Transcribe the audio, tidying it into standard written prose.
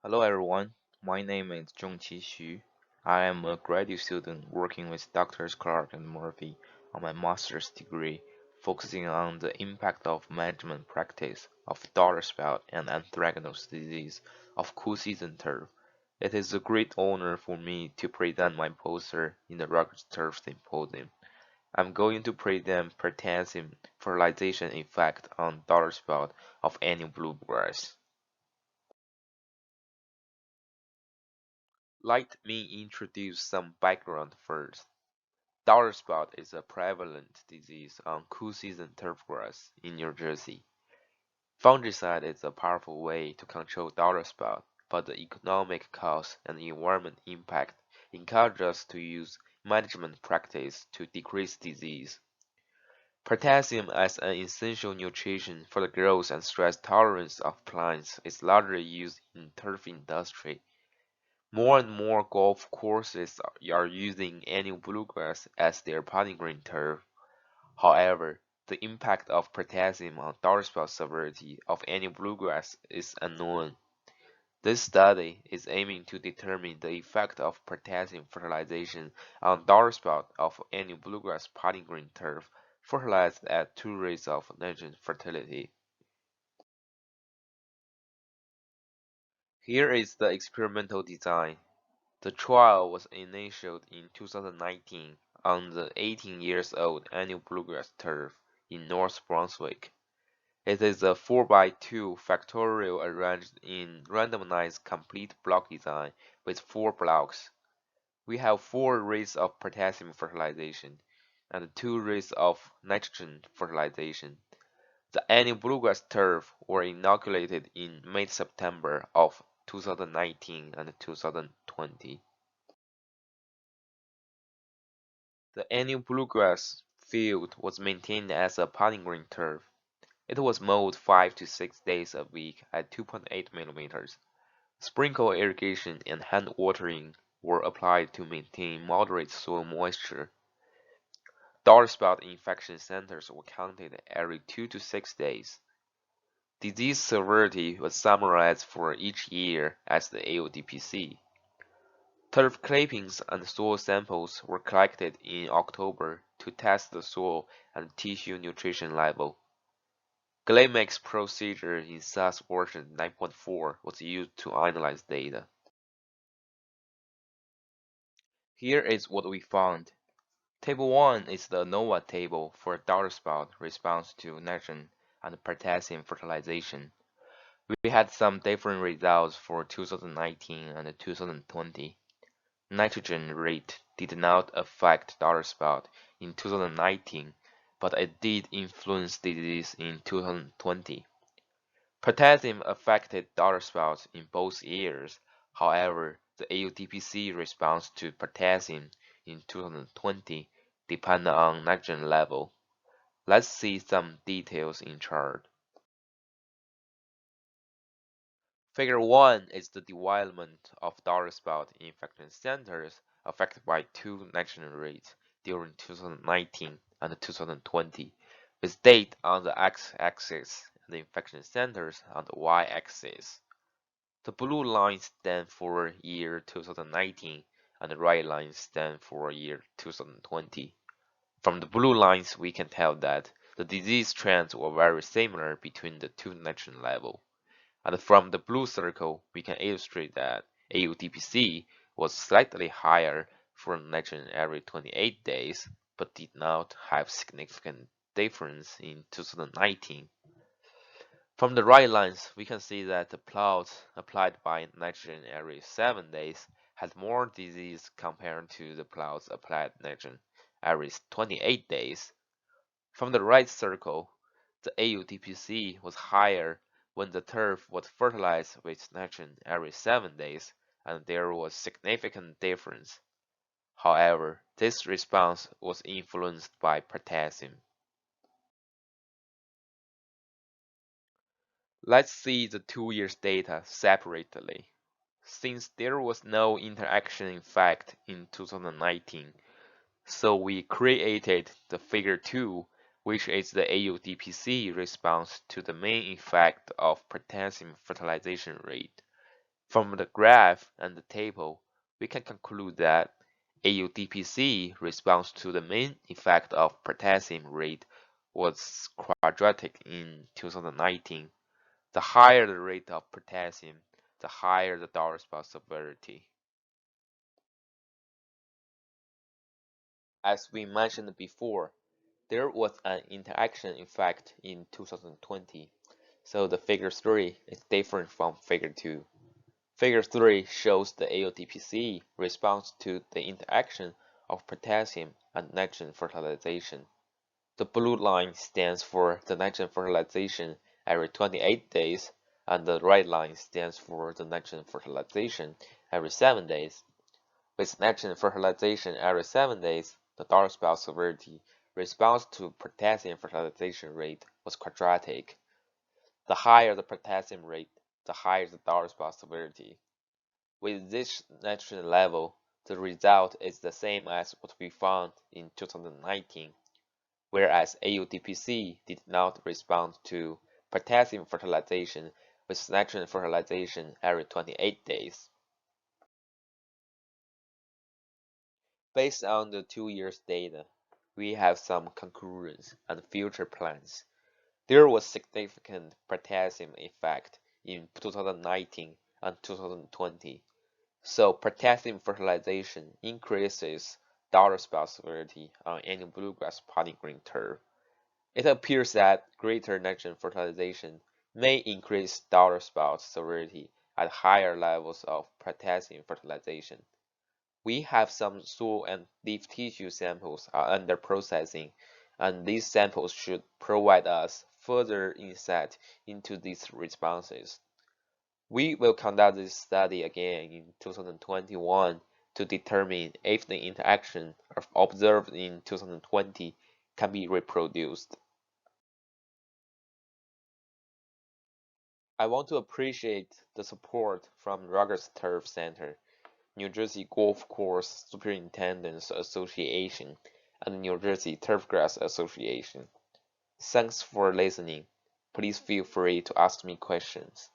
Hello everyone, my name is Zhongqi Xu. I am a graduate student working with Doctors Clarke and Murphy on my master's degree, focusing on the impact of management practice of daughter spot and anthracnose disease of cool season turf. It is a great honor for me to present my poster in the Rugged Turf Symposium. I'm going to present potassium fertilization effect on daughter spot of annual bluegrass. Let me introduce some background first. Daughter spot is a prevalent disease on cool season turfgrass in New Jersey. Fungicide is a powerful way to control daughter spot, but the economic cost and environment impact encourage us to use management practice to decrease disease. Potassium as an essential nutrition for the growth and stress tolerance of plants is largely used in turf industry. More and more golf courses are using annual bluegrass as their putting green turf. However, the impact of potassium on downspout severity of annual bluegrass is unknown. This study is aiming to determine the effect of potassium fertilization on downspout of annual bluegrass putting green turf fertilized at 2 rates of nitrogen fertility. Here is the experimental design. The trial was initiated in 2019 on the 18 years old annual bluegrass turf in North Brunswick. It is a 4x2 factorial arranged in randomized complete block design with 4 blocks. We have 4 rates of potassium fertilization and 2 rates of nitrogen fertilization. The annual bluegrass turf were inoculated in mid-September of 2019 and 2020. The annual bluegrass field was maintained as a putting green turf. It was mowed 5 to 6 days a week at 2.8 millimeters. Sprinkle irrigation and hand watering were applied to maintain moderate soil moisture. Daughter spot infection centers were counted every 2 to 6 days. Disease severity was summarized for each year as the AODPC. Turf clippings and soil samples were collected in October to test the soil and tissue nutrition level. Glaymax procedure in SAS version 9.4 was used to analyze data. Here is what we found. Table 1 is the ANOVA table for daughter spot response to nitrogen and potassium fertilization. We had some different results for 2019 and 2020. Nitrogen rate did not affect daughter spot in 2019, but it did influence disease in 2020. Potassium affected daughter spouts in both years. However, the AUDPC response to potassium in 2020 depended on nitrogen level. Let's see some details in chart. Figure 1 is the development of daughter spot infection centers affected by 2 nitrogen rates during 2019 and 2020, with date on the x-axis and the infection centers on the y-axis. The blue lines stand for year 2019 and the red lines stand for year 2020. From the blue lines, we can tell that the disease trends were very similar between the two nitrogen levels. And from the blue circle, we can illustrate that AUDPC was slightly higher for nitrogen every 28 days, but did not have significant difference in 2019. From the right lines, we can see that the plots applied by nitrogen every 7 days had more disease compared to the plots applied nitrogen every 28 days. From the right circle, the AUDPC was higher when the turf was fertilized with nitrogen every 7 days, and there was significant difference. However, this response was influenced by potassium. Let's see the 2 years data separately. Since there was no interaction effect in 2019, so we created the figure 2, which is the AUDPC response to the main effect of potassium fertilization rate. From the graph and the table, we can conclude that AUDPC response to the main effect of potassium rate was quadratic in 2019. The higher the rate of potassium, the higher the daughter spot severity. As we mentioned before, there was an interaction effect in 2020, so the figure 3 is different from figure 2. Figure 3 shows the AODPC response to the interaction of potassium and nitrogen fertilization. The blue line stands for the nitrogen fertilization every 28 days, and the red line stands for the nitrogen fertilization every 7 days. With nitrogen fertilization every 7 days, the daughter spot severity response to potassium fertilization rate was quadratic. The higher the potassium rate, the higher the daughter spot severity. With this nitrogen level, the result is the same as what we found in 2019, whereas AUDPC did not respond to potassium fertilization with nitrogen fertilization every 28 days. Based on the 2 years data, we have some conclusions and future plans. There was significant potassium effect in 2019 and 2020. So potassium fertilization increases daughter spot severity on any bluegrass potting green turf. It appears that greater nitrogen fertilization may increase daughter spot severity at higher levels of potassium fertilization. We have some soil and leaf tissue samples are under processing, and these samples should provide us further insight into these responses. We will conduct this study again in 2021 to determine if the interaction observed in 2020 can be reproduced. I want to appreciate the support from Rogers Turf Center, New Jersey Golf Course Superintendents Association, and New Jersey Turfgrass Association. Thanks for listening. Please feel free to ask me questions.